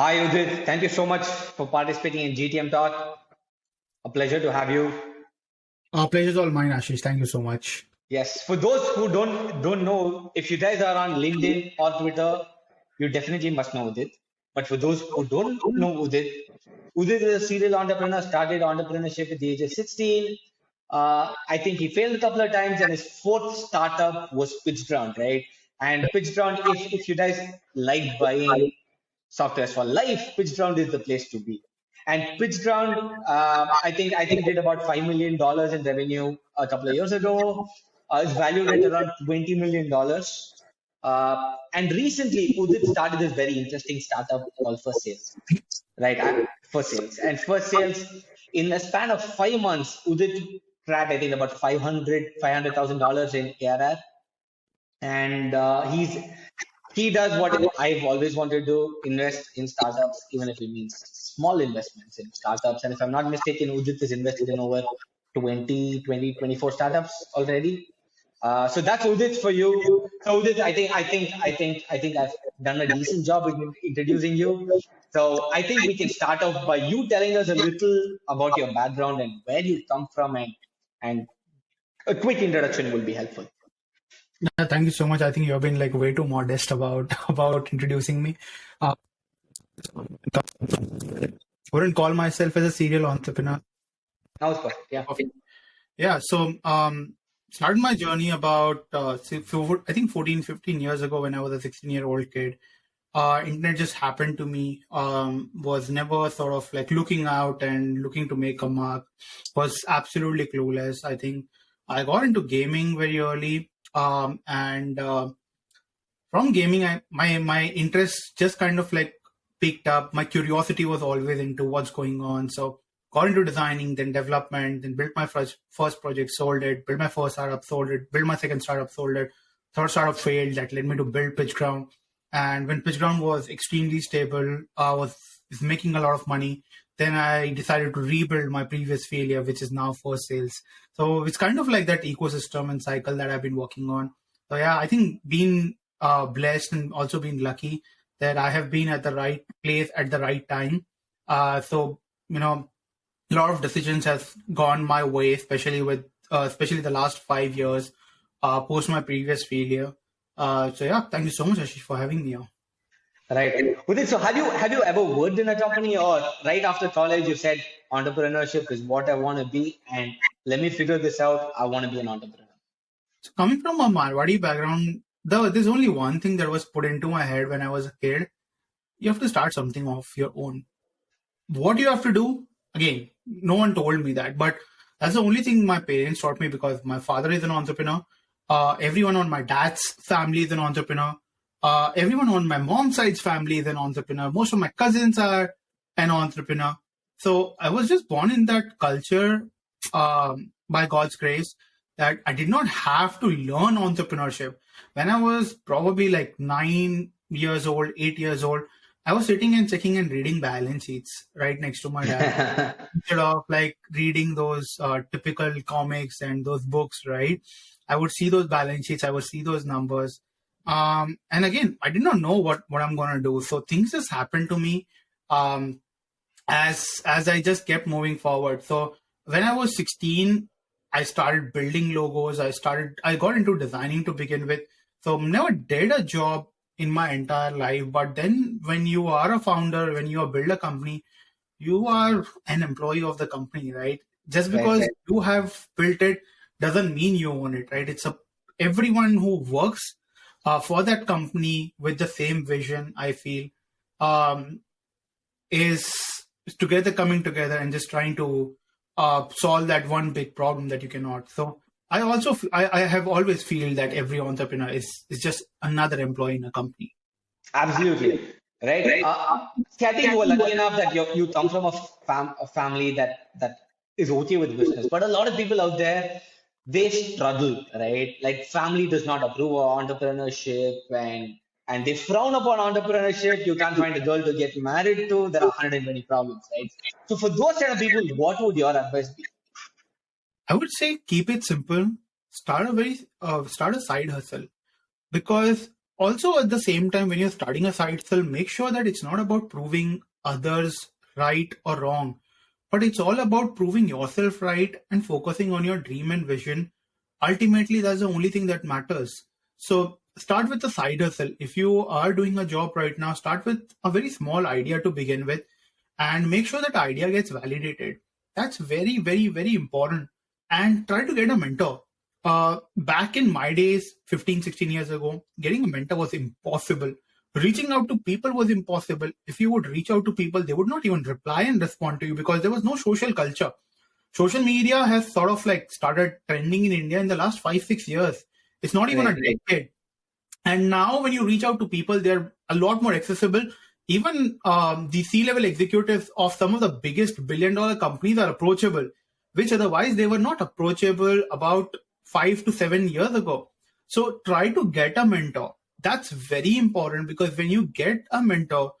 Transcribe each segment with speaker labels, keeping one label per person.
Speaker 1: Hi, Udit. Thank you so much for participating in GTM Talk. A pleasure to have you.
Speaker 2: Pleasure's all mine, Ashish. Thank you so much.
Speaker 1: Yes, for those who don't know, if you guys are on LinkedIn or Twitter, you definitely must know Udit. But for those who don't know Udit, Udit is a serial entrepreneur. Started entrepreneurship at the age of 16. I think he failed a couple of times, and his fourth startup was PitchGround, right? And PitchGround, if you guys like buying softwares for life, PitchGround is the place to be. And PitchGround, I think did about $5 million in revenue a couple of years ago. It's valued at around $20 million. And recently, Udit started this very interesting startup called First Sales, right? First Sales, and First Sales, in a span of 5 months, Udit cracked I think about $500,000 in ARR, and he does what I've always wanted to do: invest in startups, even if it means small investments in startups. And if I'm not mistaken, Udit is invested in over 24 startups already. So that's Udit for you. So Udit, I think I've done a decent job in introducing you. So I think we can start off by you telling us a little about your background and where you come from, and a quick introduction will be helpful.
Speaker 2: Thank you so much. I think you've been like way too modest about about introducing me. Uh, wouldn't call myself as a serial entrepreneur.
Speaker 1: Now it's perfect. Yeah.
Speaker 2: Okay. Yeah. So started my journey about I think 14, 15 years ago when I was a 16-year-old kid. Internet just happened to me. Was never sort of like looking out and looking to make a mark. Was absolutely clueless. I think I got into gaming very early. And from gaming, my interest just kind of like picked up. My curiosity was always into what's going on. So got into designing, then development, then built my first project, sold it, built my first startup, sold it, built my second startup, sold it. Third startup failed. That led me to build PitchGround. And when PitchGround was extremely stable, was making a lot of money, then I decided to rebuild my previous failure, which is now First Sales. So it's kind of like that ecosystem and cycle that I've been working on. So yeah, I think being blessed and also being lucky that I have been at the right place at the right time. So a lot of decisions have gone my way, especially the last 5 years post my previous failure. So yeah, thank you so much, Ashish, for having me here.
Speaker 1: Right. Udit, so have you ever worked in a company, or right after college you said entrepreneurship is what I want to be, and let me figure this out, I want to be an entrepreneur?
Speaker 2: So coming from a Marwadi background, there's only one thing that was put into my head when I was a kid. You have to start something of your own. What you have to do, again, no one told me that, but that's the only thing my parents taught me because my father is an entrepreneur. Everyone on my dad's family is an entrepreneur. Everyone on my mom's side's family is an entrepreneur. Most of my cousins are an entrepreneur. So I was just born in that culture by God's grace that I did not have to learn entrepreneurship. When I was probably like 9 years old, 8 years old, I was sitting and checking and reading balance sheets right next to my dad instead of like reading those typical comics and those books, right? I would see those balance sheets, I would see those numbers. And again, I did not know what I'm going to do. So things just happened to me as I just kept moving forward. So when I was 16, I started building logos. I got into designing to begin with. So never did a job in my entire life. But then when you are a founder, when you build a company, you are an employee of the company, right? Just because you have built it doesn't mean you own it, right? Everyone who works for that company with the same vision, I feel, is together, coming together and just trying to solve that one big problem that you cannot. So I have always feel that every entrepreneur is just another employee in a company.
Speaker 1: Absolutely. Right. See, I think you were lucky enough that you come from a family that is okay with business. But a lot of people out there, they struggle, right? Like family does not approve of entrepreneurship, and they frown upon entrepreneurship. You can't find a girl to get married to. There are 120 problems, right? So for those kind of people, what would your advice be?
Speaker 2: I would say keep it simple. Start a side hustle, because Also, at the same time, when you're starting a side hustle, make sure that it's not about proving others right or wrong, but it's all about proving yourself right and focusing on your dream and vision. Ultimately, that's the only thing that matters. So start with the side hustle. If you are doing a job right now, start with a very small idea to begin with and make sure that idea gets validated. That's very, very, very important. And try to get a mentor. Back in my days, 15, 16 years ago, getting a mentor was impossible. Reaching out to people was impossible. If you would reach out to people, they would not even reply and respond to you because there was no social culture. Social media has sort of like started trending in India in the last 5, 6 years. It's not even a decade. And now when you reach out to people, they're a lot more accessible. Even the C-level executives of some of the biggest billion-dollar companies are approachable, which otherwise they were not approachable about 5 to 7 years ago. So try to get a mentor. That's very important because when you get a mentor,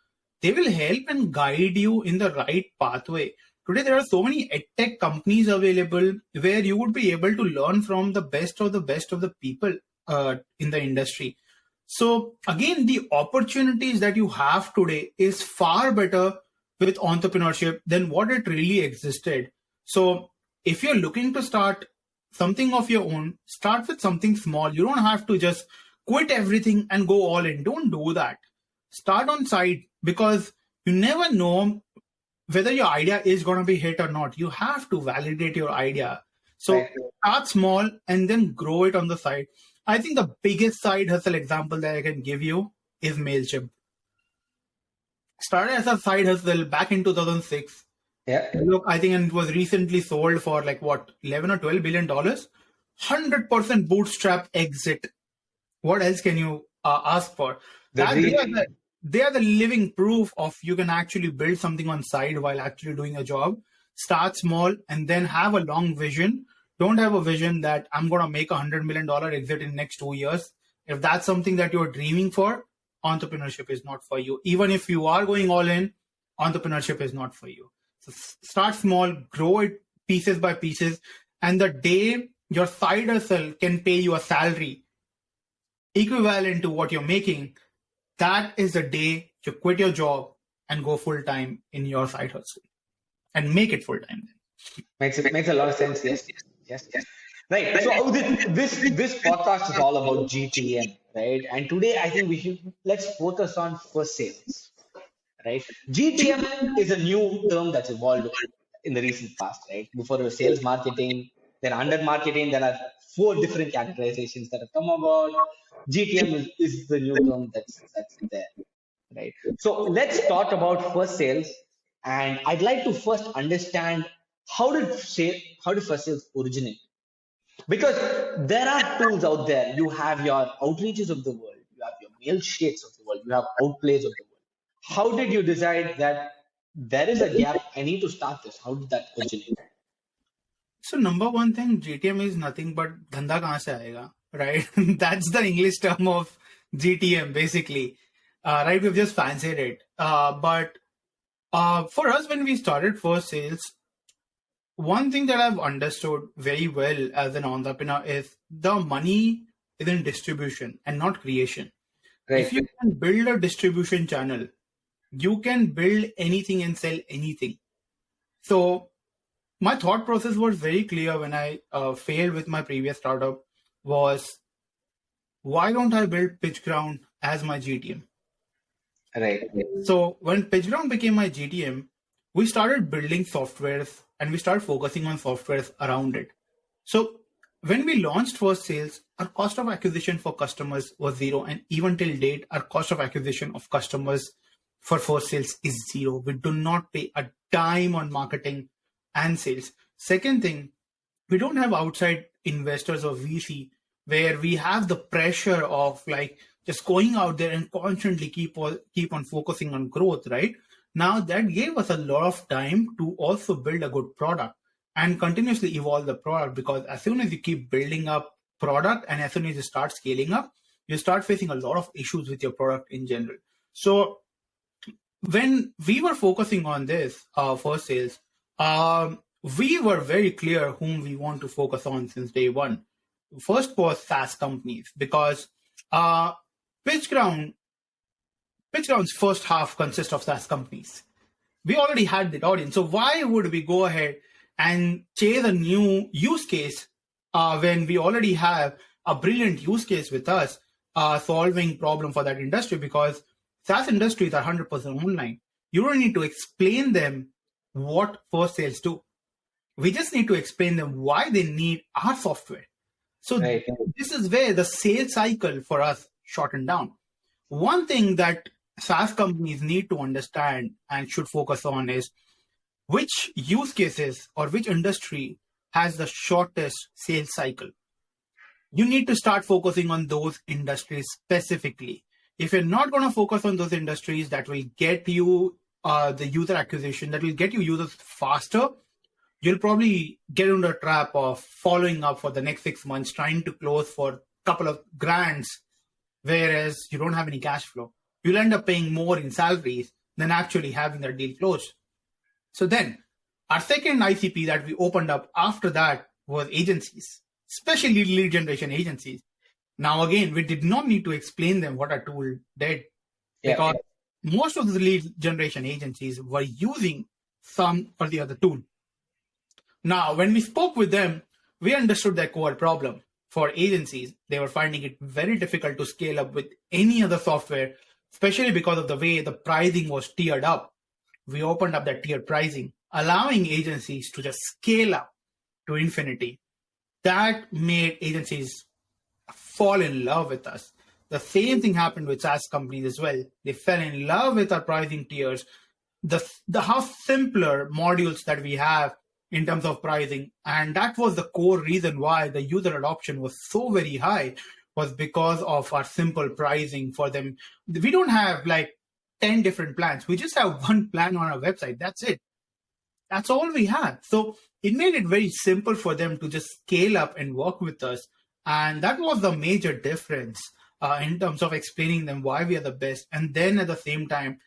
Speaker 2: they will help and guide you in the right pathway. Today, there are so many edtech companies available where you would be able to learn from the best of the people in the industry. So again, the opportunities that you have today is far better with entrepreneurship than what it really existed. So if you're looking to start something of your own, start with something small. You don't have to just quit everything and go all in. Don't do that. Start on side because you never know whether your idea is going to be hit or not. You have to validate your idea. So start small and then grow it on the side. I think the biggest side hustle example that I can give you is MailChimp. Started as a side hustle back in 2006.
Speaker 1: Yeah.
Speaker 2: Look, I think it was recently sold for like what, 11 or 12 billion dollars. 100% bootstrap exit. What else can you ask for? They are the living proof of you can actually build something on side while actually doing a job. Start small and then have a long vision. Don't have a vision that I'm going to make $100 million exit in next 2 years. If that's something that you're dreaming for, entrepreneurship is not for you. Even if you are going all in, entrepreneurship is not for you. So start small, grow it pieces by pieces. And the day your side hustle can pay you a salary equivalent to what you're making, that is the day you quit your job and go full time in your side hustle and make it full time.
Speaker 1: Makes a lot of sense. Yes. Right. So Udit, this podcast is all about GTM, right? And today I think let's focus on first sales, right? GTM is a new term that's evolved in the recent past, right? Before it was sales marketing, then under marketing, there are 4 different categorizations that have come about. GTM is the new term that's there, right? So let's talk about first sales, and I'd like to first understand how did first sales originate? Because there are tools out there. You have your outreaches of the world, you have your mail sheets of the world, you have outplays of the world. How did you decide that there is a gap? I need to start this. How did that originate?
Speaker 2: So number one thing, GTM is nothing but dhanda kahan se aayega, right? That's the English term of GTM basically, right? We've just fancied it. But for us, when we started first sales, one thing that I've understood very well as an entrepreneur is the money is in distribution and not creation. Right. If you can build a distribution channel, you can build anything and sell anything. So my thought process was very clear when I failed with my previous startup was, why don't I build PitchGround as my GTM?
Speaker 1: Right.
Speaker 2: So when PitchGround became my GTM, we started building softwares and we started focusing on softwares around it. So when we launched first sales, our cost of acquisition for customers was 0. And even till date, our cost of acquisition of customers for first sales is 0. We do not pay a dime on marketing and sales. Second thing, we don't have outside investors or VC where we have the pressure of like just going out there and constantly keep on focusing on growth, right? Now that gave us a lot of time to also build a good product and continuously evolve the product, because as soon as you keep building up product and as soon as you start scaling up, you start facing a lot of issues with your product in general. So when we were focusing on this first sales, we were very clear whom we want to focus on since day one. First was SaaS companies, because PitchGround's first half consists of SaaS companies. We already had that audience. So why would we go ahead and chase a new use case when we already have a brilliant use case with us solving problem for that industry? Because SaaS industries are 100% online. You don't need to explain them what first sales do. We just need to explain them why they need our software. So this is where the sales cycle for us shortened down. One thing that SaaS companies need to understand and should focus on is which use cases or which industry has the shortest sales cycle. You need to start focusing on those industries specifically. If you're not going to focus on those industries that will get you the user acquisition, that will get you users faster, you'll probably get into a trap of following up for the next 6 months, trying to close for a couple of grands, whereas you don't have any cash flow. You'll end up paying more in salaries than actually having that deal closed. So then our second ICP that we opened up after that was agencies, especially lead generation agencies. Now, again, we did not need to explain them what our tool did because most of the lead generation agencies were using some or the other tool. Now, when we spoke with them, we understood their core problem. For agencies, they were finding it very difficult to scale up with any other software, especially because of the way the pricing was tiered up. We opened up that tiered pricing, allowing agencies to just scale up to infinity. That made agencies fall in love with us. The same thing happened with SaaS companies as well. They fell in love with our pricing tiers, the how simpler modules that we have in terms of pricing. And that was the core reason why the user adoption was so very high, was because of our simple pricing for them. We don't have like 10 different plans. We just have one plan on our website. That's it. That's all we have. So it made it very simple for them to just scale up and work with us. And that was the major difference in terms of explaining them why we are the best. And then at the same time,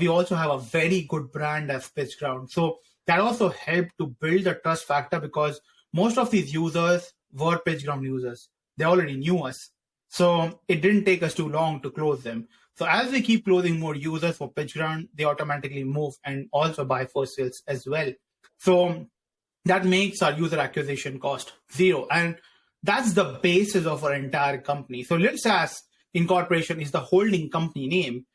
Speaker 2: we also have a very good brand as PitchGround. So that also helped to build the trust factor because most of these users were PitchGround users. They already knew us. So it didn't take us too long to close them. So as we keep closing more users for PitchGround, they automatically move and also buy first sales as well. So that makes our user acquisition cost zero. And that's the basis of our entire company. So Little SaaS Incorporation is the holding company name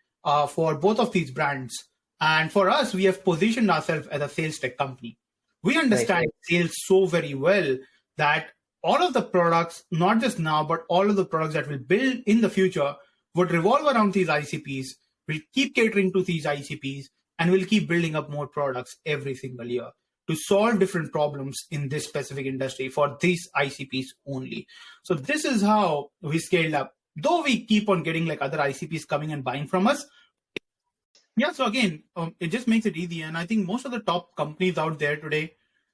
Speaker 2: for both of these brands. And for us, we have positioned ourselves as a sales tech company. We understand sales so very well that all of the products, not just now, but all of the products that we'll build in the future would revolve around these ICPs. We'll keep catering to these ICPs and we'll keep building up more products every single year to solve different problems in this specific industry for these ICPs only. So this is how we scaled up. Though we keep on getting like other ICPs coming and buying from us. Yeah, so again, it just makes it easy. And I think most of the top companies out there today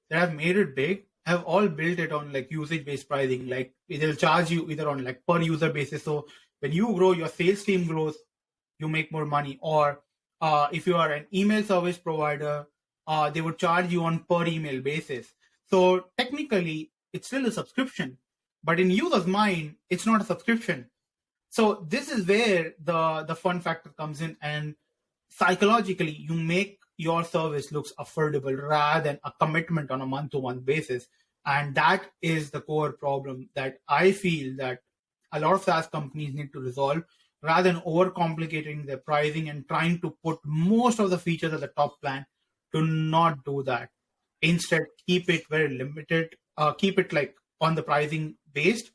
Speaker 2: that have made it big have all built it on like usage-based pricing. Like they'll charge you either on like per user basis. So when you grow, your sales team grows, you make more money. Or if you are an email service provider, they would charge you on per email basis. So technically, it's still a subscription. But in user's mind, it's not a subscription. So this is where the fun factor comes in. And psychologically, you make your service looks affordable rather than a commitment on a month-to-month basis. And that is the core problem that I feel that a lot of SaaS companies need to resolve rather than overcomplicating their pricing and trying to put most of the features at the top plan. Do not do that. Instead, keep it very limited. Keep it like on the pricing based.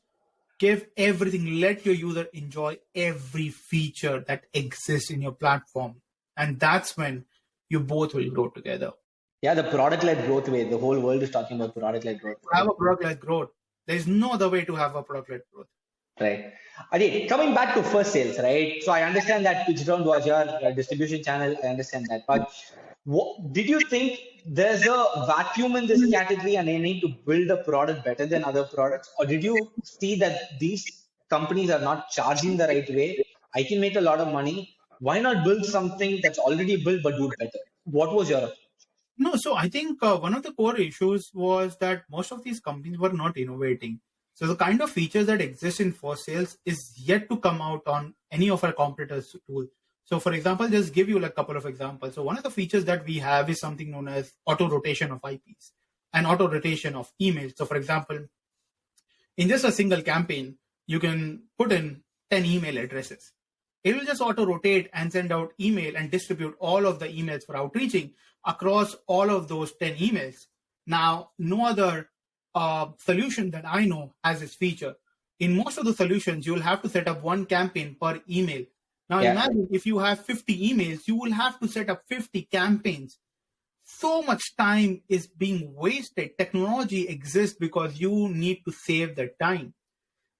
Speaker 2: Give everything. Let your user enjoy every feature that exists in your platform. And that's when you both will grow together.
Speaker 1: Yeah, the product-led growth way. The whole world is talking about product-led growth.
Speaker 2: Have a product-led growth. There's no other way to have a product-led growth.
Speaker 1: Right. Adi, coming back to first sales, right? So I understand that PitchGround was your distribution channel. I understand that. But did you think there's a vacuum in this category and they need to build a product better than other products? Or did you see that these companies are not charging the right way? I can make a lot of money. Why not build something that's already built but do it better? What was your approach?
Speaker 2: No, so I think one of the core issues was that most of these companies were not innovating. So the kind of features that exist in first sales is yet to come out on any of our competitors' tool. So for example, just give you like a couple of examples. So one of the features that we have is something known as auto rotation of IPs and auto rotation of emails. So for example, in just a single campaign, you can put in 10 email addresses. It will just auto rotate and send out email and distribute all of the emails for outreaching across all of those 10 emails. Now, no other solution that I know has this feature. In most of the solutions, you will have to set up one campaign per email. Now, imagine if you have 50 emails, you will have to set up 50 campaigns. So much time is being wasted. Technology exists because you need to save the time.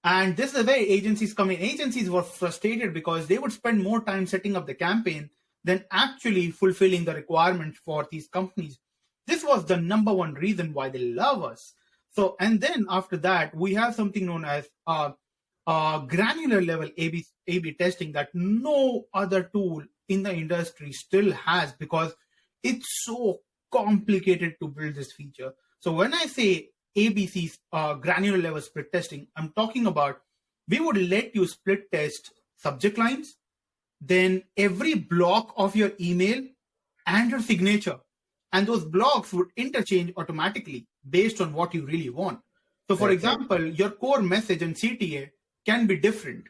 Speaker 2: And this is where agencies come in. Agencies were frustrated because they would spend more time setting up the campaign than actually fulfilling the requirements for these companies. This was the number one reason why they love us. So, and then after that, we have something known as granular level A/B testing that no other tool in the industry still has, because it's so complicated to build this feature. So when I say ABC's granular level split testing, I'm talking about we would let you split test subject lines, then every block of your email and your signature. And those blocks would interchange automatically based on what you really want. So for example, your core message and CTA can be different.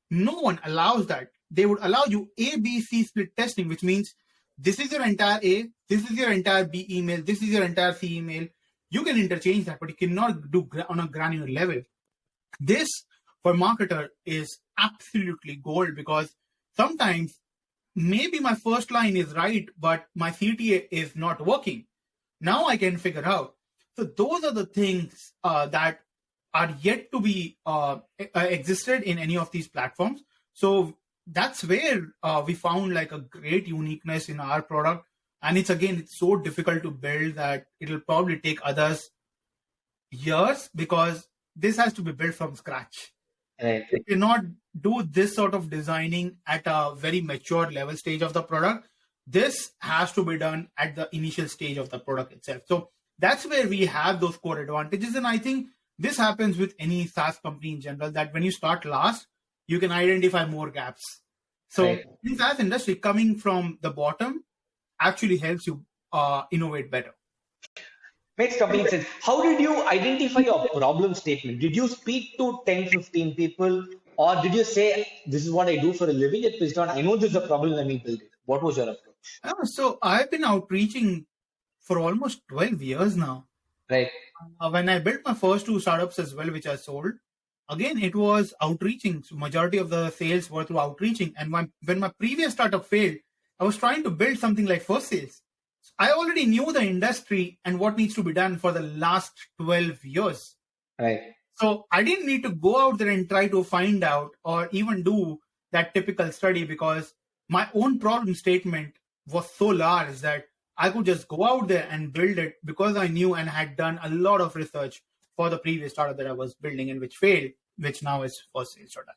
Speaker 2: No one allows that. They would allow you ABC split testing, which means this is your entire A, this is your entire B email, this is your entire C email. You can interchange that, but you cannot do on a granular level. This, for marketer, is absolutely gold, because sometimes maybe my first line is right, but my CTA is not working. Now I can figure out. So those are the things that are yet to be existed in any of these platforms. So that's where we found like a great uniqueness in our product. And it's so difficult to build that it'll probably take others years, because this has to be built from scratch.
Speaker 1: Right.
Speaker 2: You cannot do this sort of designing at a very mature level stage of the product. This has to be done at the initial stage of the product itself. So that's where we have those core advantages. And I think this happens with any SaaS company in general, that when you start last, you can identify more gaps. So in SaaS industry, coming from the bottom actually helps you innovate better.
Speaker 1: Makes complete sense. How did you identify your problem statement? Did you speak to 10, 15 people, or did you say, this is what I do for a living? It is not, I know this is a problem, let me build it. What was your approach?
Speaker 2: So I've been outreaching for almost 12 years now.
Speaker 1: Right.
Speaker 2: When I built my first 2 startups as well, which I sold, again, it was outreaching. So majority of the sales were through outreaching. And when my previous startup failed, I was trying to build something like first sales. I already knew the industry and what needs to be done for the last 12 years.
Speaker 1: Right.
Speaker 2: So I didn't need to go out there and try to find out or even do that typical study, because my own problem statement was so large that I could just go out there and build it, because I knew and had done a lot of research for the previous startup that I was building and which failed, which now is first sales startup.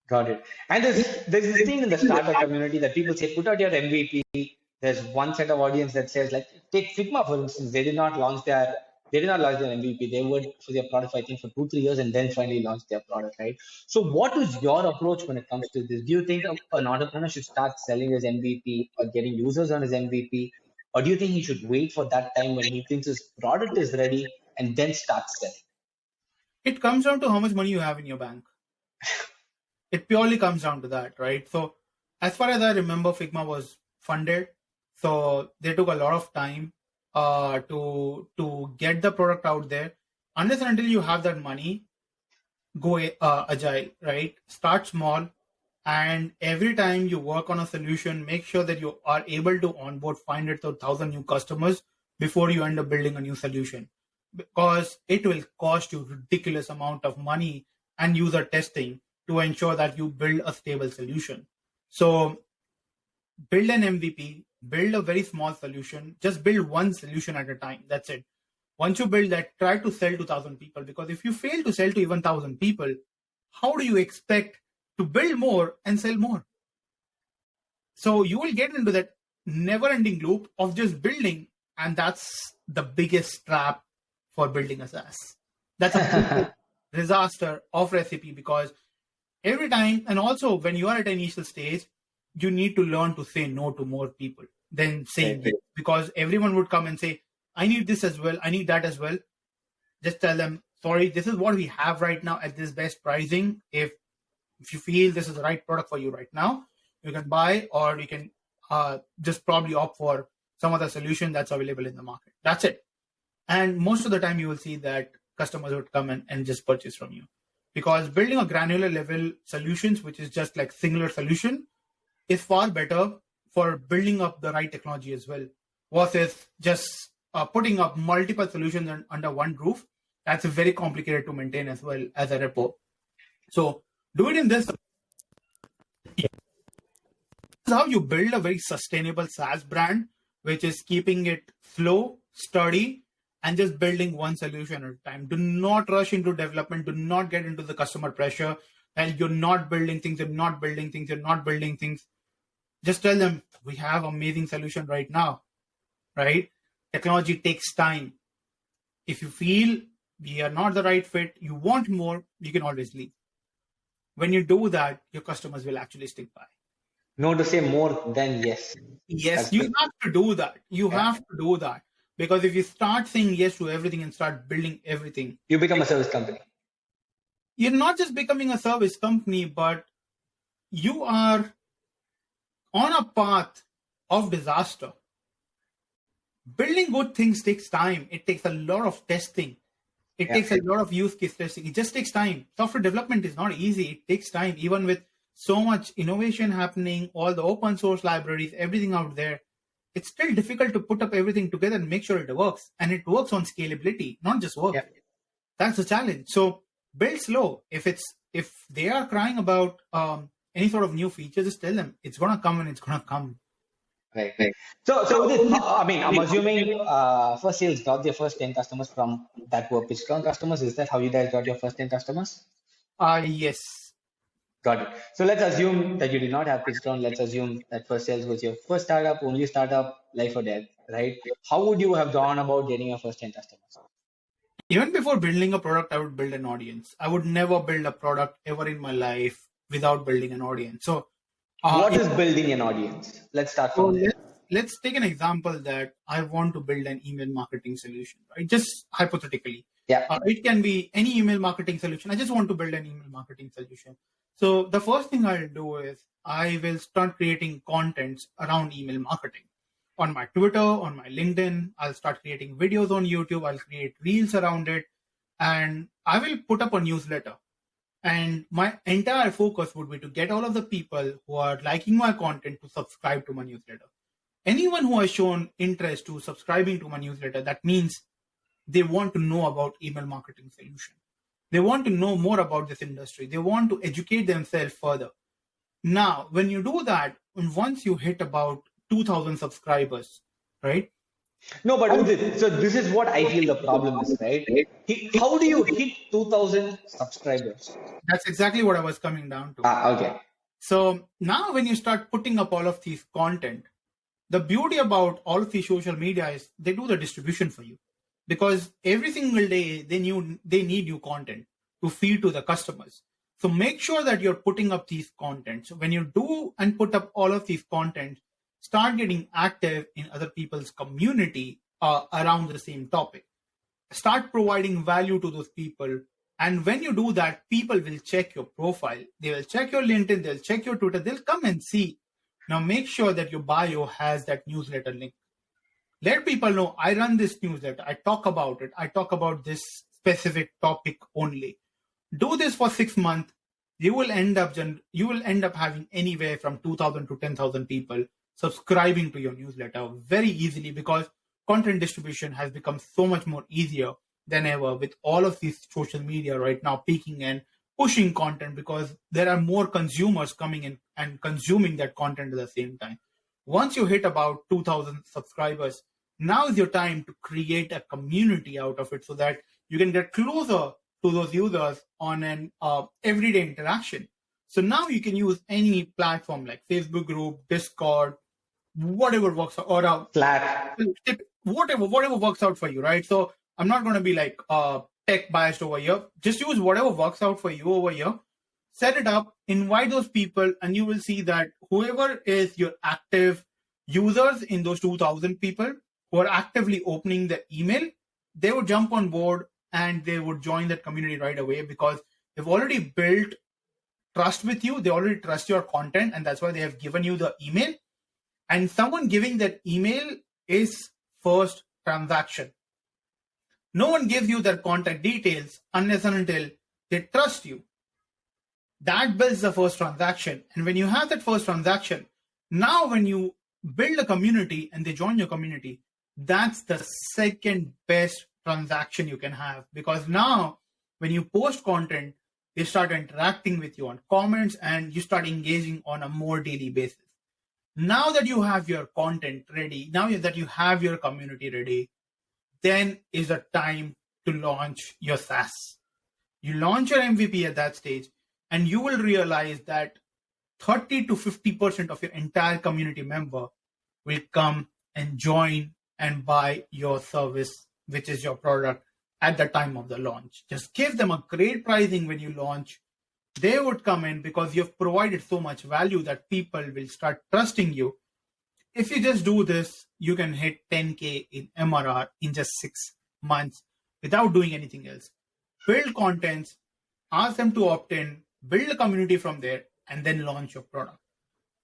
Speaker 1: Got it. And there's this thing in the startup community that people say, put out your MVP. There's one set of audience that says, like, take Figma, for instance. They did not launch their MVP. They worked for their product, I think, for 2-3 years and then finally launched their product, right? So what is your approach when it comes to this? Do you think an entrepreneur should start selling his MVP or getting users on his MVP? Or do you think he should wait for that time when he thinks his product is ready and then start selling?
Speaker 2: It comes down to how much money you have in your bank. It purely comes down to that, right? So as far as I remember, Figma was funded. So they took a lot of time to get the product out there. Unless and until you have that money, go agile, right? Start small. And every time you work on a solution, make sure that you are able to onboard 500 to 1,000 new customers before you end up building a new solution, because it will cost you ridiculous amount of money and user testing to ensure that you build a stable solution. So build an MVP, build a very small solution, just build one solution at a time. That's it. Once you build that, try to sell to 1,000 people, because if you fail to sell to even 1,000 people, how do you expect to build more and sell more? So you will get into that never-ending loop of just building, and that's the biggest trap for building a SaaS. That's a disaster of recipe, because every time, and also when you are at an initial stage, you need to learn to say no to more people than saying yes, because everyone would come and say, I need this as well, I need that as well. Just tell them, sorry, this is what we have right now at this best pricing. If you feel this is the right product for you right now, you can buy, or you can just probably opt for some other solution that's available in the market. That's it. And most of the time you will see that customers would come and just purchase from you, because building a granular level solutions, which is just like singular solution, is far better for building up the right technology as well, versus just putting up multiple solutions under one roof. That's very complicated to maintain as well as a repo. So do it in this. This is how you build a very sustainable SaaS brand, which is keeping it slow, sturdy, and just building one solution at a time. Do not rush into development. Do not get into the customer pressure. And you're not building things. Just tell them, we have amazing solution right now, right? Technology takes time. If you feel we are not the right fit, you want more, you can always leave. When you do that, your customers will actually stick by.
Speaker 1: No to say more than yes.
Speaker 2: Yes, you have to do that. You have to do that. Because if you start saying yes to everything and start building everything,
Speaker 1: you become a service company.
Speaker 2: You're not just becoming a service company, but you are on a path of disaster. Building good things takes time. It takes a lot of testing. It takes a lot of use case testing. It just takes time. Software development is not easy. It takes time. Even with so much innovation happening, all the open source libraries, everything out there, it's still difficult to put up everything together and make sure it works. And it works on scalability, not just work. Yeah. That's the challenge. So build slow. If they are crying about any sort of new feature, just tell them it's going to come, and it's going to come.
Speaker 1: Right. So Udit, I mean, I'm assuming First Sales got their first 10 customers from that were PitchGround customers. Is that how you guys got your first 10 customers?
Speaker 2: Yes.
Speaker 1: Got it. So let's assume that you did not have PitchGround. Let's assume that First Sales was your first startup, only startup, life or death, right? How would you have gone about getting your first 10 customers?
Speaker 2: Even before building a product, I would build an audience. I would never build a product ever in my life without building an audience. So
Speaker 1: what is building an audience? Let's start from there.
Speaker 2: Let's take an example that I want to build an email marketing solution, right? Just hypothetically.
Speaker 1: Yeah.
Speaker 2: It can be any email marketing solution. I just want to build an email marketing solution. So the first thing I'll do is I will start creating contents around email marketing. On my Twitter, on my LinkedIn, I'll start creating videos on YouTube. I'll create reels around it. And I will put up a newsletter. And my entire focus would be to get all of the people who are liking my content to subscribe to my newsletter. Anyone who has shown interest to subscribing to my newsletter, that means they want to know about email marketing solution. They want to know more about this industry. They want to educate themselves further. Now, when you do that, and once you hit about 2,000 subscribers, right?
Speaker 1: No, but Udit, so this is what I feel the problem is, right? How do you hit 2,000 subscribers?
Speaker 2: That's exactly what I was coming down to.
Speaker 1: Okay.
Speaker 2: So now when you start putting up all of these content, the beauty about all of these social media is they do the distribution for you, because every single day they need new content to feed to the customers. So make sure that you're putting up these content. So when you do and put up all of these content, start getting active in other people's community around the same topic. Start providing value to those people. And when you do that, people will check your profile. They will check your LinkedIn. They'll check your Twitter. They'll come and see. Now make sure that your bio has that newsletter link. Let people know I run this newsletter. I talk about it. I talk about this specific topic only. Do this for 6 months. You will end up having anywhere from 2,000 to 10,000 people subscribing to your newsletter very easily, because content distribution has become so much more easier than ever with all of these social media right now peaking and pushing content, because there are more consumers coming in and consuming that content at the same time. Once you hit about 2,000 subscribers, now is your time to create a community out of it so that you can get closer to those users on an everyday interaction. So now you can use any platform like Facebook group, Discord, whatever works, or
Speaker 1: Slack,
Speaker 2: whatever works out for you, right? So I'm not going to be like tech biased over here. Just use whatever works out for you over here. Set it up, invite those people, and you will see that whoever is your active users in those 2,000 people who are actively opening the email, they would jump on board and they would join that community right away because they've already built trust with you. They already trust your content, and that's why they have given you the email. And someone giving that email is first transaction. No one gives you their contact details unless and until they trust you. That builds the first transaction. And when you have that first transaction, now when you build a community and they join your community, that's the second best transaction you can have. Because now when you post content, they start interacting with you on comments and you start engaging on a more daily basis. Now that you have your content ready, now that you have your community ready, then is the time to launch your SaaS. You launch your MVP at that stage, and you will realize that 30 to 50% of your entire community member will come and join and buy your service, which is your product, at the time of the launch. Just give them a great pricing when you launch. They would come in because you've provided so much value that people will start trusting you. If you just do this, you can hit 10K in MRR in just 6 months without doing anything else. Build contents, ask them to opt in, build a community from there, and then launch your product.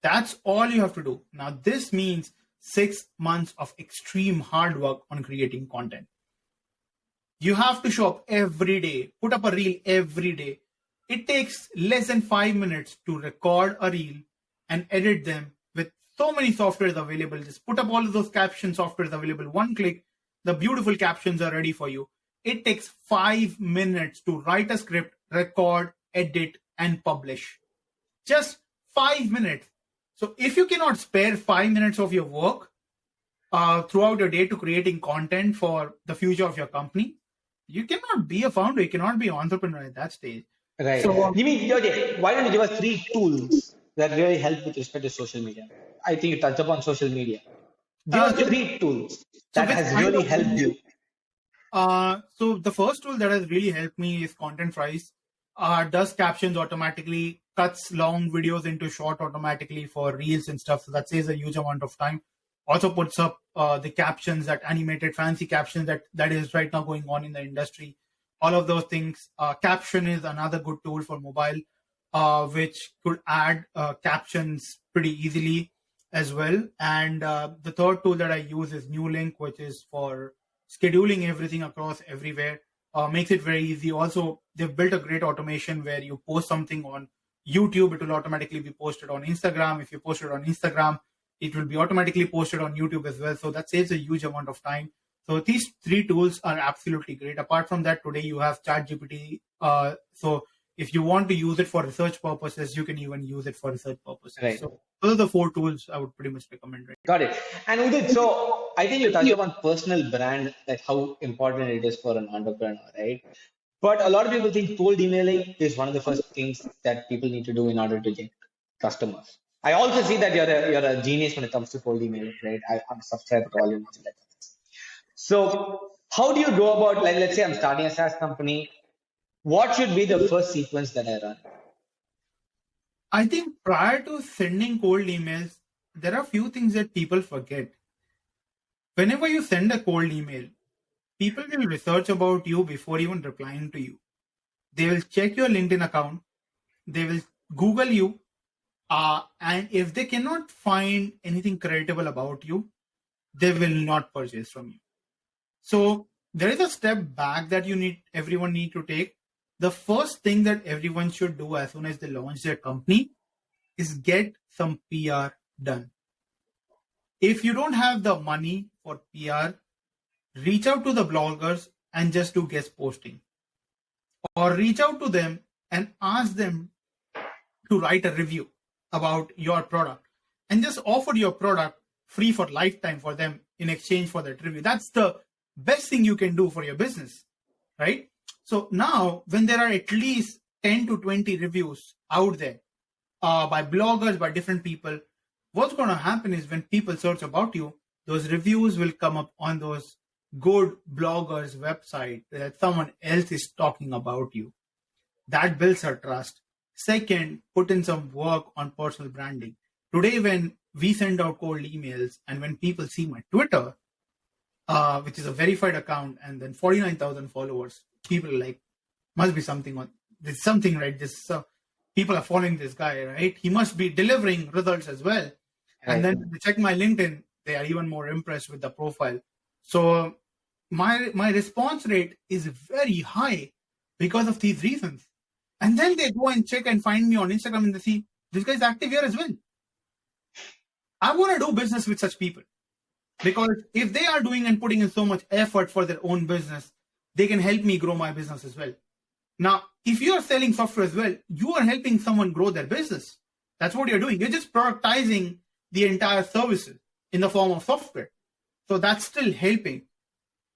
Speaker 2: That's all you have to do. Now, this means 6 months of extreme hard work on creating content. You have to show up every day, put up a reel every day. It takes less than 5 minutes to record a reel and edit them with so many softwares available. Just put up all of those caption softwares available. One click, the beautiful captions are ready for you. It takes 5 minutes to write a script, record, edit, and publish. Just 5 minutes. So if you cannot spare 5 minutes of your work throughout your day to creating content for the future of your company, you cannot be a founder. You cannot be an entrepreneur at that stage.
Speaker 1: Right.
Speaker 2: So,
Speaker 1: You mean, okay, why don't you give us 3 tools that really help with respect to social media? I think you touched upon social media. Give us 3 tools that has really helped you.
Speaker 2: So the first tool that has really helped me is Content Price. Does captions automatically, cuts long videos into short automatically for reels and stuff. So that saves a huge amount of time. Also puts up the captions, that animated fancy captions that is right now going on in the industry. All of those things. Caption is another good tool for mobile, which could add captions pretty easily as well. And the third tool that I use is New Link, which is for scheduling everything across everywhere. Makes it very easy. Also, they've built a great automation where you post something on YouTube, it will automatically be posted on Instagram. If you post it on Instagram, it will be automatically posted on YouTube as well. So that saves a huge amount of time. So these 3 tools are absolutely great. Apart from that, today you have ChatGPT. So if you want to use it for research purposes, you can even use it for research purposes.
Speaker 1: Right.
Speaker 2: So those are the 4 tools I would pretty much recommend. Right?
Speaker 1: Got it. And Udit, so I think you touched upon personal brand, like how important it is for an entrepreneur, right? But a lot of people think cold emailing is one of the first things that people need to do in order to get customers. I also see that you're a genius when it comes to cold emailing, right? I'm subscribed to all your like that. So how do you go about, like, let's say I'm starting a SaaS company. What should be the first sequence that I run?
Speaker 2: I think prior to sending cold emails, there are a few things that people forget. Whenever you send a cold email, people will research about you before even replying to you. They will check your LinkedIn account. They will Google you. And if they cannot find anything creditable about you, they will not purchase from you. So there is a step back that everyone need to take. The first thing that everyone should do as soon as they launch their company is get some PR done. If you don't have the money for PR, reach out to the bloggers and just do guest posting. Or reach out to them and ask them to write a review about your product and just offer your product free for lifetime for them in exchange for that review. That's the best thing you can do for your business, right? So now when there are at least 10 to 20 reviews out there by bloggers, by different people, what's going to happen is when people search about you, those reviews will come up on those good blogger's website that someone else is talking about you. That builds our trust. Second, put in some work on personal branding. Today, when we send out cold emails and when people see my Twitter, which is a verified account, and then 49,000 followers, people are like, must be something on, there's something, right? People are following this guy, right? He must be delivering results as well.
Speaker 1: Right.
Speaker 2: And then when they check my LinkedIn, they are even more impressed with the profile. So my response rate is very high because of these reasons. And then they go and check and find me on Instagram and they see this guy's active here as well. I want to do business with such people because if they are doing and putting in so much effort for their own business, they can help me grow my business as well. Now, if you are selling software as well, you are helping someone grow their business. That's what you're doing. You're just productizing the entire services in the form of software. So that's still helping.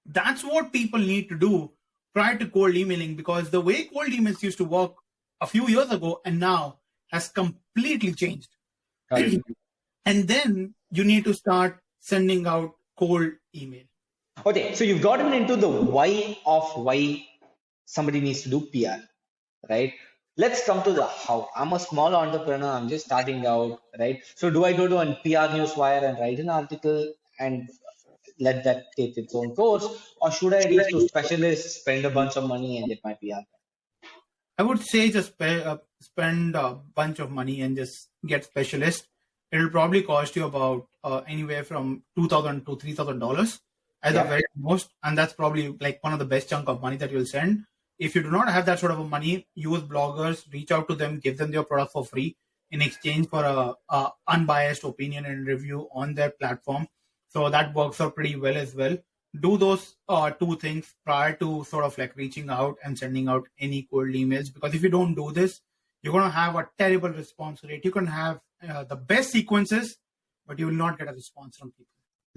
Speaker 2: That's what people need to do prior to cold emailing, because the way cold emails used to work a few years ago and now has completely changed. And then you need to start sending out cold email.
Speaker 1: Okay, so you've gotten into the why somebody needs to do PR, right? Let's come to the how. I'm a small entrepreneur. I'm just starting out, right? So do I go to a PR newswire and write an article and let that take its own course, or should I reach to specialists, spend a bunch of money, and get my PR?
Speaker 2: I would say just spend a bunch of money and just get specialists. It'll probably cost you about anywhere from $2,000 to $3,000 at the very most, and that's probably like one of the best chunk of money that you'll send. If you do not have that sort of money, use bloggers, reach out to them, give them your product for free in exchange for a unbiased opinion and review on their platform. So that works out pretty well as well. Do those two things prior to sort of like reaching out and sending out any cold emails, because if you don't do this, you're going to have a terrible response rate. You can have the best sequences, but you will not get a response from people.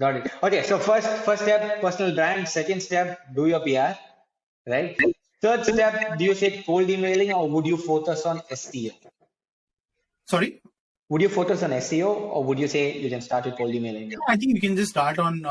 Speaker 1: Got it. Okay, so first step, personal brand. Second step, do your PR, right? Third step, do you say cold emailing, or would you focus on SEO?
Speaker 2: Sorry?
Speaker 1: Would you focus on SEO, or would you say you can start with cold emailing?
Speaker 2: I think you can just start on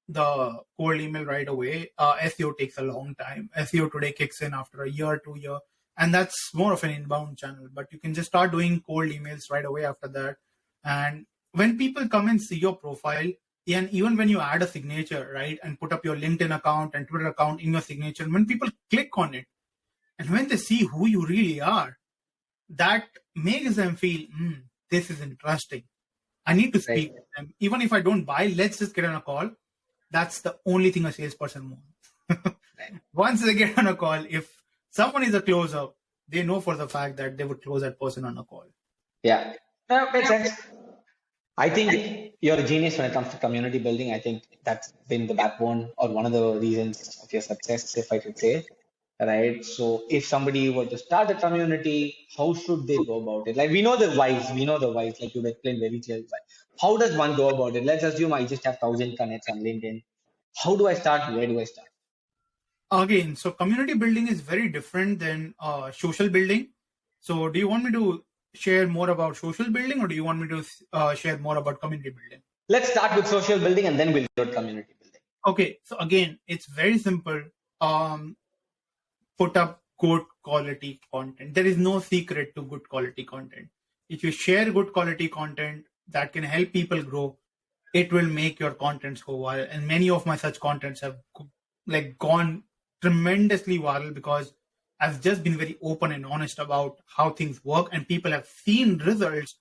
Speaker 2: the cold email right away. SEO takes a long time. SEO today kicks in after a year, 2 years, and that's more of an inbound channel. But you can just start doing cold emails right away after that. And when people come and see your profile, and even when you add a signature, right, and put up your LinkedIn account and Twitter account in your signature, when people click on it, and when they see who you really are, that makes them feel, this is interesting. I need to speak with them. Even if I don't buy, let's just get on a call. That's the only thing a salesperson wants. Once they get on a call, if someone is a closer, they know for the fact that they would close that person on a call.
Speaker 1: Yeah, makes sense. I think you're a genius when it comes to community building. I think that's been the backbone or one of the reasons of your success, if I could say. Right. So if somebody were to start a community, how should they go about it? Like we know the whys, like you explained very clearly. How does one go about it? Let's assume I just have 1,000 connects on LinkedIn. How do I start? Where do I start?
Speaker 2: Again, so community building is very different than social building. So do you want me to share more about social building, or do you want me to share more about community building?
Speaker 1: Let's start with social building and then we'll go to community building.
Speaker 2: Okay. So again, it's very simple. Put up good quality content. There is no secret to good quality content. If you share good quality content that can help people grow, it will make your contents go viral. And many of my such contents have gone tremendously viral because I've just been very open and honest about how things work, and people have seen results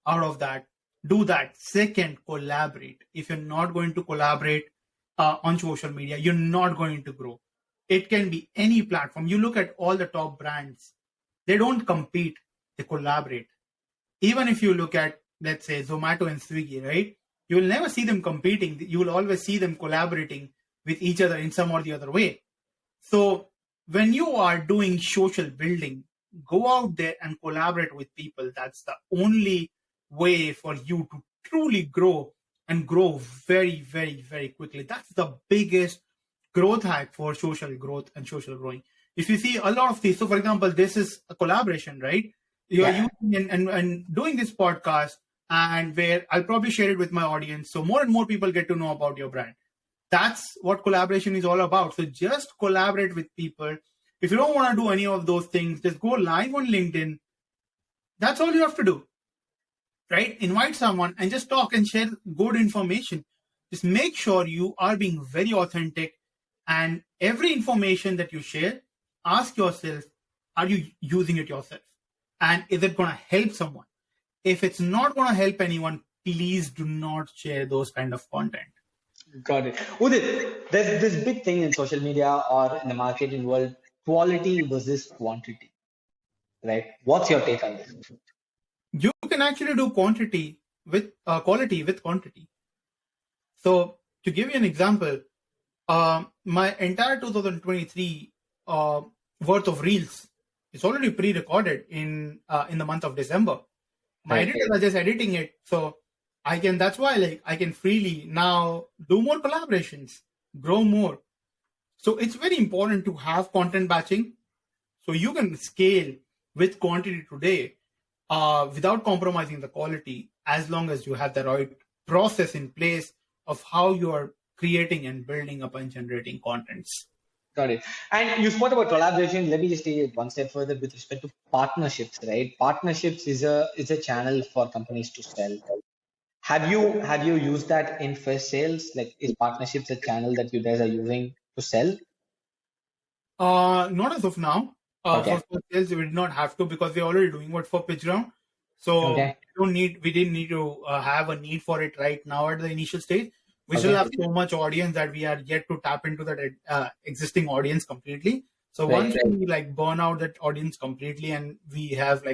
Speaker 2: out of that. Do that. Second, collaborate. If you're not going to collaborate on social media, you're not going to grow. It can be any platform. You look at all the top brands, they don't compete, they collaborate. Even if you look at, let's say, Zomato and Swiggy, right? You will never see them competing. You will always see them collaborating with each other in some or the other way. So when you are doing social building, go out there and collaborate with people. That's the only way for you to truly grow and grow very, very, very quickly. That's the biggest growth hack for social growth and social growing. If you see a lot of these, so for example, this is a collaboration, right? You're using and doing this podcast, and where I'll probably share it with my audience. So more and more people get to know about your brand. That's what collaboration is all about. So just collaborate with people. If you don't want to do any of those things, just go live on LinkedIn. That's all you have to do, right? Invite someone and just talk and share good information. Just make sure you are being very authentic, and every information that you share, ask yourself, are you using it yourself? And is it going to help someone? If it's not going to help anyone, please do not share those kind of content.
Speaker 1: Got it. Udit, there's this big thing in social media or in the marketing world, quality versus quantity, right? What's your take on this?
Speaker 2: You can actually do quality with quantity. So to give you an example, my entire 2023 worth of reels is already pre-recorded in the month of December. My editors are just editing it, so I can. That's why I can freely now do more collaborations, grow more. So it's very important to have content batching, so you can scale with quantity today without compromising the quality, as long as you have the right process in place of how you are creating and building up and generating contents.
Speaker 1: Got it. And you spoke about collaboration. Let me just take it one step further with respect to partnerships, right? Partnerships is a channel for companies to sell. Have you used that in first sales? Like, is partnerships a channel that you guys are using to sell?
Speaker 2: Not as of now.
Speaker 1: Okay.
Speaker 2: For sales, we did not have to, because we're already doing what for PitchGround. So
Speaker 1: Okay.
Speaker 2: we didn't need to have a need for it right now at the initial stage. We still have so much audience that we are yet to tap into that existing audience completely. So once we burn out that audience completely and we have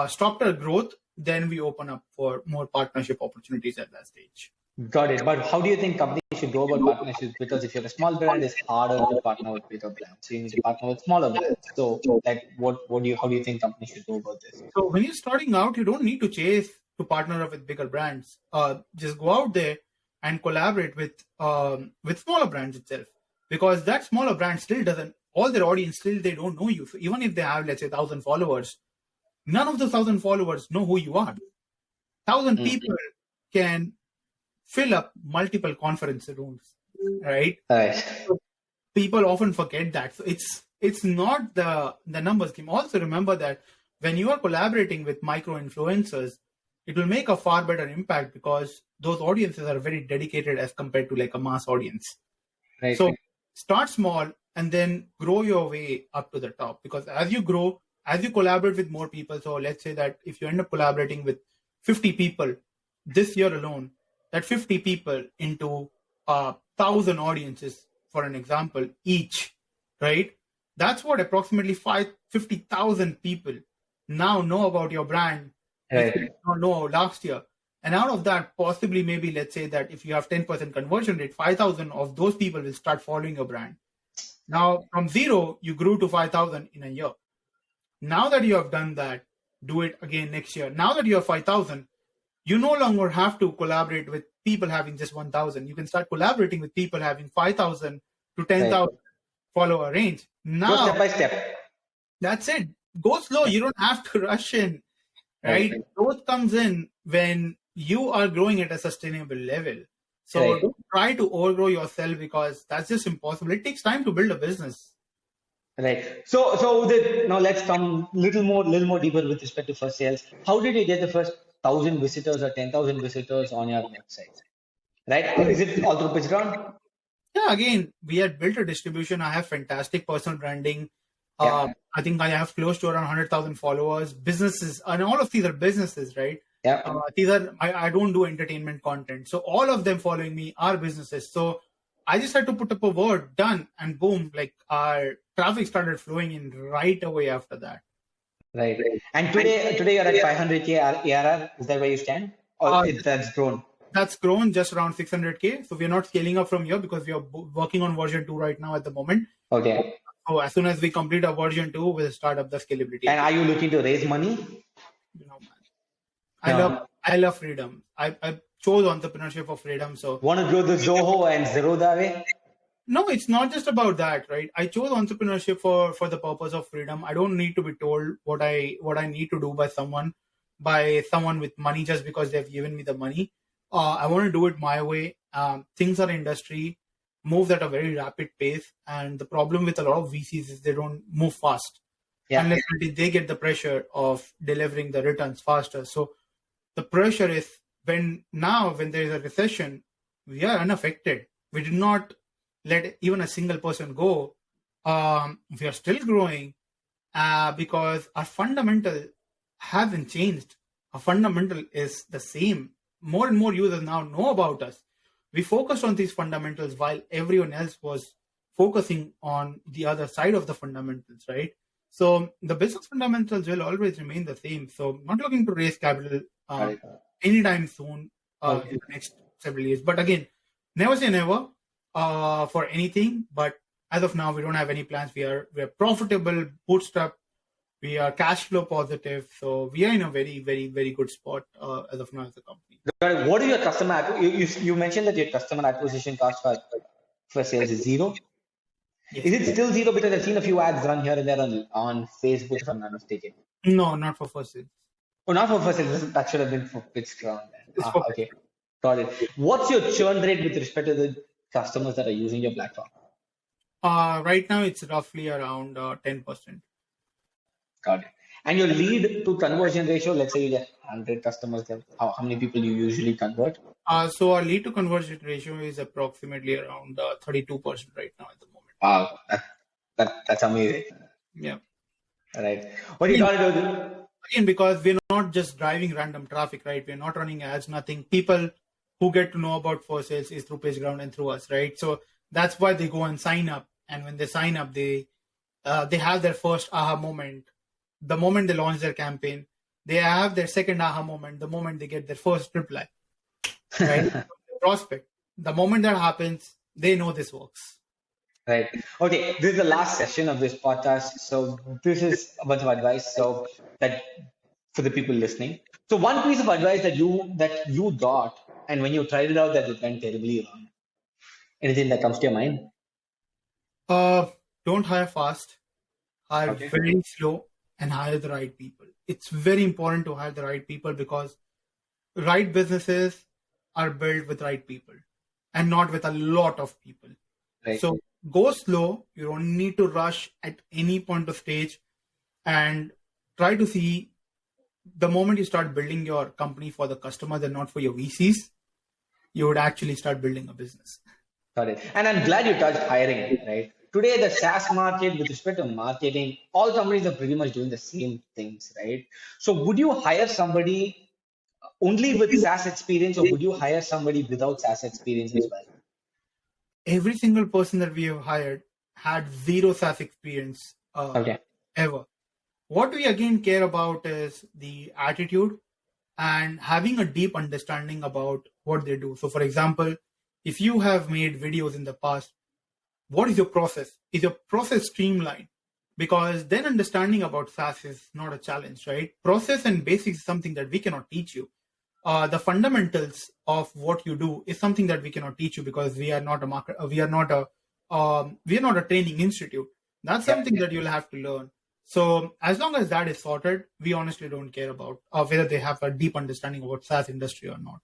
Speaker 2: stopped our growth, then we open up for more partnership opportunities at that stage.
Speaker 1: Got it. But how do you think companies should go about partnerships? Because if you're a small brand, it's harder to partner with bigger brands. So you need to partner with smaller brands. So how do you think companies should go about this?
Speaker 2: So when you're starting out, you don't need to chase to partner up with bigger brands. Just go out there and collaborate with smaller brands itself, because that smaller brand still doesn't, all their audience still, they don't know you. So even if they have, let's say, 1,000 followers, none of the 1,000 followers know who you are. 1,000 people can fill up multiple conference rooms, right? So people often forget that. So it's not the numbers game. Also remember that when you are collaborating with micro influencers, it will make a far better impact, because those audiences are very dedicated as compared to a mass audience.
Speaker 1: Right.
Speaker 2: So start small and then grow your way up to the top, because as you grow, as you collaborate with more people, so let's say that if you end up collaborating with 50 people this year alone, that 50 people into 1,000 audiences, for an example, each, right? That's what approximately 50,000 people now know about your brand. Right. Which don't know last year. And out of that, possibly maybe let's say that if you have 10% conversion rate, 5,000 of those people will start following your brand. Now, from 0, you grew to 5,000 in a year. Now that you have done that, do it again next year. Now that you have 5,000, you no longer have to collaborate with people having just 1,000. You can start collaborating with people having 5,000 to 10,000 follower range. Now,
Speaker 1: go step by step.
Speaker 2: That's it. Go slow. You don't have to rush in, right? Growth comes in when you are growing at a sustainable level. So don't try to overgrow yourself, because that's just impossible. It takes time to build a business.
Speaker 1: Right. So now let's come little more deeper with respect to first sales. How did you get the first 1,000 visitors or 10,000 visitors on your website? Right? Is it all through PitchGround?
Speaker 2: Yeah. Again, we had built a distribution. I have fantastic personal branding. I think I have close to around 100,000 followers. Businesses, and all of these are businesses, right?
Speaker 1: Yeah.
Speaker 2: These are I don't do entertainment content, so all of them following me are businesses. So I just had to put up a word, done, and boom, our traffic started flowing in right away after that.
Speaker 1: Right. And today you're at 500K ARR. Is that where you stand? Or that's grown?
Speaker 2: That's grown just around 600K. So we're not scaling up from here, because we are working on version 2 right now at the moment.
Speaker 1: Okay.
Speaker 2: So as soon as we complete our version 2, we'll start up the scalability.
Speaker 1: And are you looking to raise money?
Speaker 2: Man. I love freedom. I chose entrepreneurship for freedom. So
Speaker 1: want to grow the Zoho and Zerodha way?
Speaker 2: No, it's not just about that, right? I chose entrepreneurship for the purpose of freedom. I don't need to be told what I need to do by someone with money just because they've given me the money. I want to do it my way. Things are industry. moves at a very rapid pace. And the problem with a lot of VCs is they don't move fast unless until they get the pressure of delivering the returns faster. So the pressure is when there is a recession, we are unaffected. We did not let even a single person go. We are still growing because our fundamental hasn't changed. Our fundamental is the same. More and more users now know about us. We focused on these fundamentals while everyone else was focusing on the other side of the fundamentals, right? So the business fundamentals will always remain the same. So not looking to raise capital anytime soon in the next several years. But again, never say never for anything. But as of now, we don't have any plans. We are profitable, bootstrap. We are cash flow positive. So we are in a very, very, very good spot as of now as a company.
Speaker 1: What is your customer? You mentioned that your customer acquisition cost for sales is zero. Yes. Is it still zero? Because I've seen a few ads run here and there on Facebook, if I'm not mistaken.
Speaker 2: No, not for first sales.
Speaker 1: Oh, not for first sales. That should have been for PitchGround. Okay, got it. What's your churn rate with respect to the customers that are using your platform?
Speaker 2: Right now, it's roughly around 10%.
Speaker 1: Got it. And your lead to conversion ratio, let's say you get 100 customers, how many people you usually convert?
Speaker 2: So our lead to conversion ratio is approximately around 32% right now at the moment.
Speaker 1: Wow, that's amazing.
Speaker 2: Yeah.
Speaker 1: All right. What do you got to do?
Speaker 2: Again, because we're not just driving random traffic, right? We're not running ads, nothing. People who get to know about for sales is through PitchGround and through us, right? So that's why they go and sign up. And when they sign up, they have their first aha moment. The moment they launch their campaign, they have their second aha moment the moment they get their first reply, right? Prospect. The moment that happens, they know this works.
Speaker 1: Right. Okay. This is the last session of this podcast. So this is a bunch of advice. So that for the people listening. So one piece of advice that you got, and when you tried it out, that it went terribly wrong. Anything that comes to your mind?
Speaker 2: Don't hire fast. Hire very slow and hire the right people. It's very important to hire the right people because right businesses are built with right people and not with a lot of people. Right. So go slow. You don't need to rush at any point of stage, and try to see the moment you start building your company for the customers and not for your VCs, you would actually start building a business.
Speaker 1: Got it. And I'm glad you touched hiring, right? Today, the SaaS market, with respect to marketing, all companies are pretty much doing the same things, right? So would you hire somebody only with SaaS experience, or would you hire somebody without SaaS experience as well?
Speaker 2: Every single person that we have hired had zero SaaS experience ever. What we again care about is the attitude and having a deep understanding about what they do. So for example, if you have made videos in the past, what is your process? Is your process streamlined? Because then understanding about SaaS is not a challenge, right? Process and basics is something that we cannot teach you. The fundamentals of what you do is something that we cannot teach you because we are not a market. We are not a training institute. That's something that you'll have to learn. So as long as that is sorted, we honestly don't care about whether they have a deep understanding about SaaS industry or not.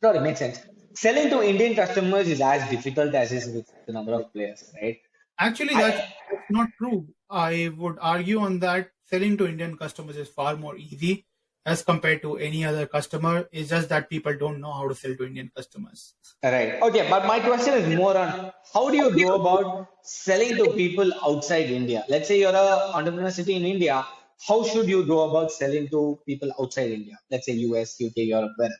Speaker 1: No, it makes sense. Selling to Indian customers is as difficult as is with the number of players, right?
Speaker 2: Actually, that's not true. I would argue on that. Selling to Indian customers is far more easy as compared to any other customer. It's just that people don't know how to sell to Indian customers.
Speaker 1: Right. Okay. But my question is more on how do you go about selling to people outside India? Let's say you're an entrepreneur sitting in India. How should you go about selling to people outside India? Let's say US, UK, Europe, wherever.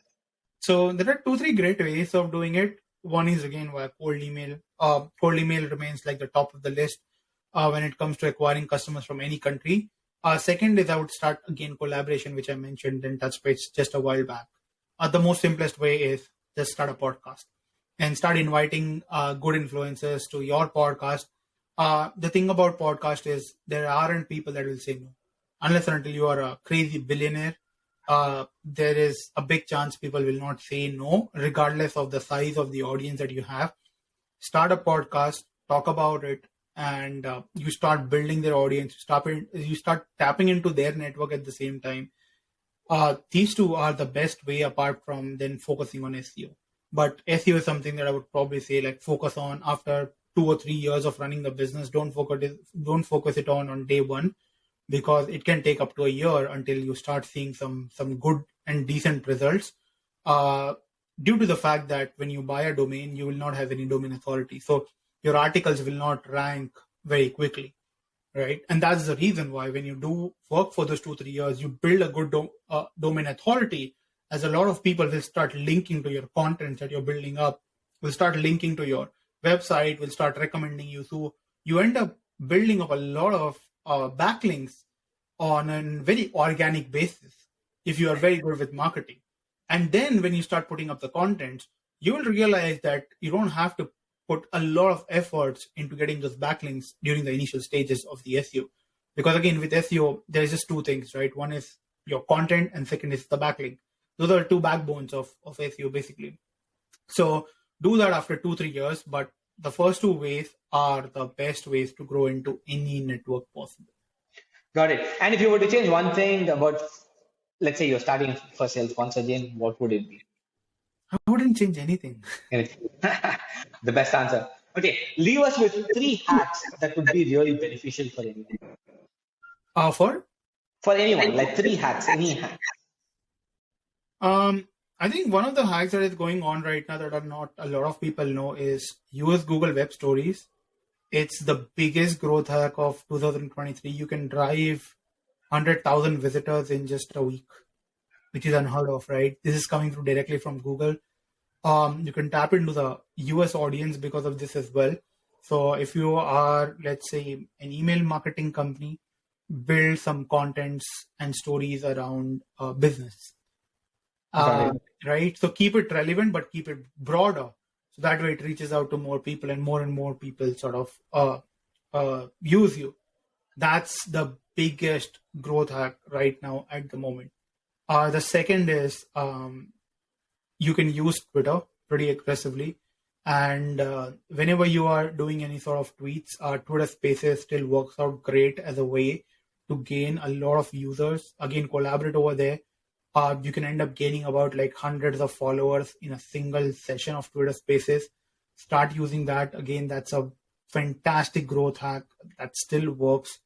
Speaker 2: So there are 2-3 great ways of doing it. One is again via cold email. Cold email remains like the top of the list when it comes to acquiring customers from any country. Second is I would start again collaboration, which I mentioned in TouchPitch just a while back. The most simplest way is just start a podcast and start inviting good influencers to your podcast. The thing about podcast is there aren't people that will say no. Unless and until you are a crazy billionaire, there is a big chance people will not say no, regardless of the size of the audience that you have. Start a podcast, talk about it, and you start building their audience. You start tapping into their network at the same time. These two are the best way, apart from then focusing on SEO. But SEO is something that I would probably say like focus on after 2 or 3 years of running the business. Don't focus it on day one, because it can take up to a year until you start seeing some good and decent results. Due to the fact that when you buy a domain, you will not have any domain authority, so your articles will not rank very quickly, right? And that's the reason why when you do work for those 2-3 years, you build a good domain authority, as a lot of people will start linking to your content that you're building up, will start linking to your website, will start recommending you. So you end up building up a lot of backlinks on a very organic basis if you are very good with marketing. And then when you start putting up the content, you will realize that you don't have to put a lot of efforts into getting those backlinks during the initial stages of the SEO. Because again, with SEO, there's just two things, right? One is your content and second is the backlink. Those are two backbones of SEO basically. So do that after 2-3 years, but the first two ways are the best ways to grow into any network possible.
Speaker 1: Got it. And if you were to change one thing about, let's say you're starting for sales once again, what would it be?
Speaker 2: I wouldn't change anything.
Speaker 1: The best answer. Okay, leave us with 3 hacks that would be really beneficial for anyone. For anyone, like 3 hacks, any hack.
Speaker 2: I think one of the hacks that is going on right now that are not a lot of people know is use Google Web Stories. It's the biggest growth hack of 2023. You can drive 100,000 visitors in just a week, which is unheard of, right? This is coming through directly from Google. You can tap into the US audience because of this as well. So if you are, let's say, an email marketing company, build some contents and stories around business. Right? So keep it relevant, but keep it broader. So that way it reaches out to more people and more people sort of use you. That's the biggest growth hack right now at the moment. The second is you can use Twitter pretty aggressively. And whenever you are doing any sort of tweets, Twitter Spaces still works out great as a way to gain a lot of users. Again, collaborate over there. You can end up gaining about like hundreds of followers in a single session of Twitter Spaces. Start using that. Again, that's a fantastic growth hack that still works.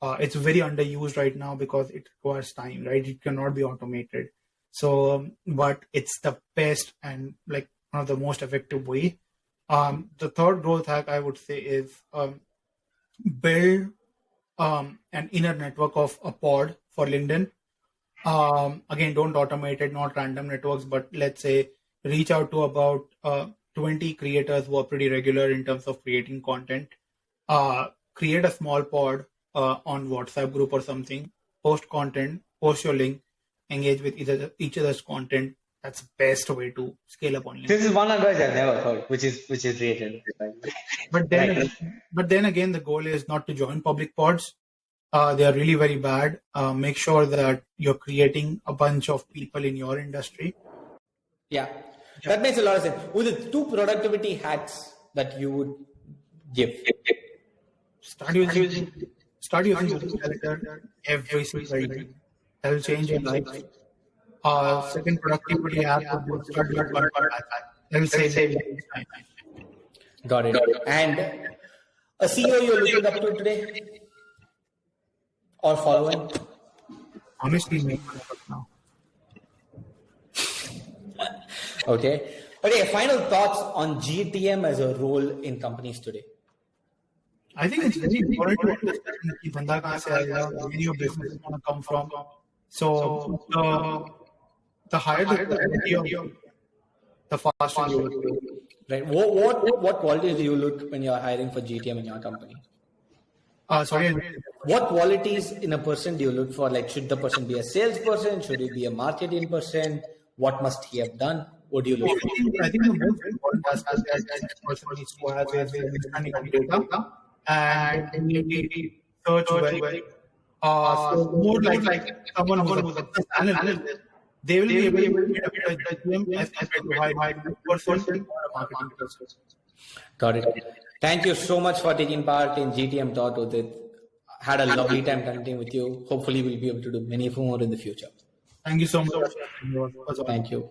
Speaker 2: It's very underused right now because it requires time, right? It cannot be automated. So, but it's the best and like one of the most effective way. The third growth hack I would say is build an inner network of a pod for LinkedIn. Again, don't automate it, not random networks, but let's say reach out to about 20 creators who are pretty regular in terms of creating content. Create a small pod on WhatsApp group or something, post content, post your link, engage with each other's content. That's the best way to scale up on LinkedIn.
Speaker 1: This is one advice I've never heard, which is rated.
Speaker 2: But then again, the goal is not to join public pods. They are really very bad. Make sure that you're creating a bunch of people in your industry.
Speaker 3: Yeah, that makes a lot of sense. With the 2 productivity hacks that you would give?
Speaker 2: Start using calendar every single day. That will change your life. Second productivity hack would be start your podcast. That will save time.
Speaker 3: Got it. And a CEO you're looking up to today? Or following?
Speaker 2: Honestly, make now.
Speaker 3: Okay. Final thoughts on GTM as a role in companies today.
Speaker 2: I think it's very important to understand where your business is going to come from. So the higher the quality of the faster you will grow.
Speaker 3: Right. What qualities do you look when you're hiring for GTM in your company?
Speaker 2: Sorry.
Speaker 3: What qualities in a person do you look for? Like, should the person be a salesperson? Should he be a marketing person? What must he have done? What do you look for?
Speaker 2: I think the most important aspect that this person needs to have is understanding of data and maybe search well. So more like someone who's a business analyst, they will be able to get a better GTM as compared to hiring a person or a marketing person.
Speaker 3: Got it. Thank you so much for taking part in GTM Talk, Udit. Had a lovely time connecting with you. Hopefully, we'll be able to do many more in the future.
Speaker 2: Thank you so much.
Speaker 3: Thank you.